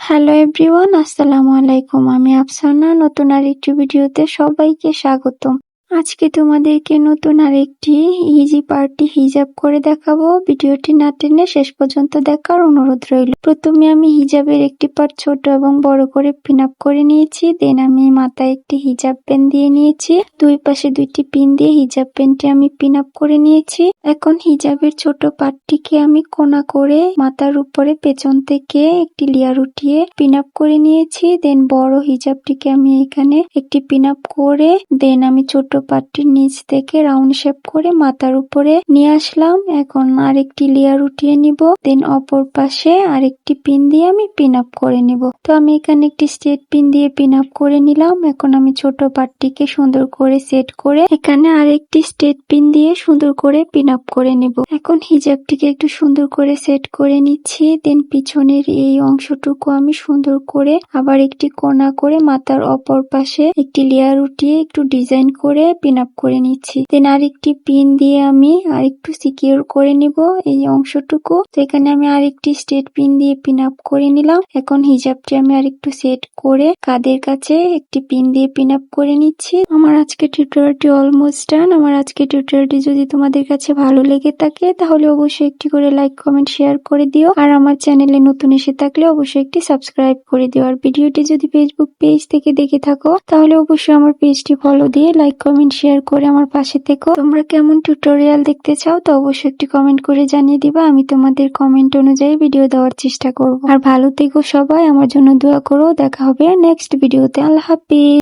Hello everyone, আসসালামুয়ালাইকুম। আমি আফসানা, নতুন আরেকটি ভিডিওতে সবাইকে স্বাগতম। আজকে তোমাদেরকে নতুন আরেকটি ইজি পার্টি হিজাব করে দেখাবো। ভিডিওটি না টেনে শেষ পর্যন্ত দেখার অনুরোধ রইল। প্রথমে আমি হিজাবের একটি পার্ট ছোট এবং বড় করে পিন আপ করে নিয়েছি। দেন আমি মাথায় একটি হিজাব পেন দিয়ে নিয়েছি। দুই পাশে দুইটি পিন দিয়ে হিজাব পেনটি আমি পিন আপ করে নিয়েছি। এখন হিজাবের ছোট পার্টটিকে আমি কোনা করে মাথার উপরে পেছন থেকে একটি লেয়ার উঠিয়ে পিন আপ করে নিয়েছি। দেন বড় হিজাবটিকে আমি এখানে একটি পিন আপ করে দেন আমি ছোট পার্টটির নিচ থেকে রাউন্ড শেপ করে মাথার উপরে নিয়ে আসলাম। এখন আরেকটি লেয়ার উঠিয়ে নিব। দেন অপর পাশে আরেকটি পিন দিয়ে আমি পিন আপ করে নিব। তো আমি এখানে একটি স্ট্রেট পিন দিয়ে পিন আপ করে নিলাম। এখন আমি ছোট পার্টটিকে সুন্দর করে সেট করে এখানে আরেকটি স্ট্রেট পিন দিয়ে সুন্দর করে পিন আপ করে নিব। এখন হিজাবটিকে একটু সুন্দর করে সেট করে নিচ্ছি। দেন পিছনের এই অংশটুকু আমি সুন্দর করে আবার একটি কোনা করে মাথার অপর পাশে একটি লেয়ার উঠিয়ে একটু ডিজাইন করে পিন আপ করে নিচ্ছি। দেন আরেকটি পিন দিয়ে আমি আরেকটু সিকিউর করে নিব এই অংশটুকু। তো এখানে আমি আরেকটি স্ট্রেট পিন দিয়ে পিন আপ করে নিলাম। এখন হিজাবটি আমি আরেকটু সেট করে কাঁধের কাছে একটি পিন দিয়ে পিন আপ করে নিচ্ছি। আমার আজকে টিউটোরিয়ালটি অলমোস্ট ডান। আমার আজকে টিউটোরিয়ালটি যদি তোমাদের কাছে ভালো লেগে থাকে তাহলে অবশ্যই একটি করে লাইক, কমেন্ট, শেয়ার করে দিও। আর আমার চ্যানেলে নতুন এসে থাকলে অবশ্যই একটি সাবস্ক্রাইব করে দিও। আর ভিডিওটি যদি ফেসবুক পেজ থেকে দেখে থাকো তাহলে অবশ্যই আমার পেজটি ফলো দিয়ে লাইক, কমেন্ট, শেয়ার করে আমার পাশে থেকো। তোমরা কেমন টিউটোরিয়াল দেখতে চাও তো অবশ্যই একটি কমেন্ট করে জানিয়ে দিবা। আমি তোমাদের কমেন্ট অনুযায়ী ভিডিও দেওয়ার চেষ্টা করব। আর ভালো থেকো সবাই, আমার জন্য দোয়া করো। দেখা হবে নেক্সট ভিডিওতে। আল্লাহ হাফেজ।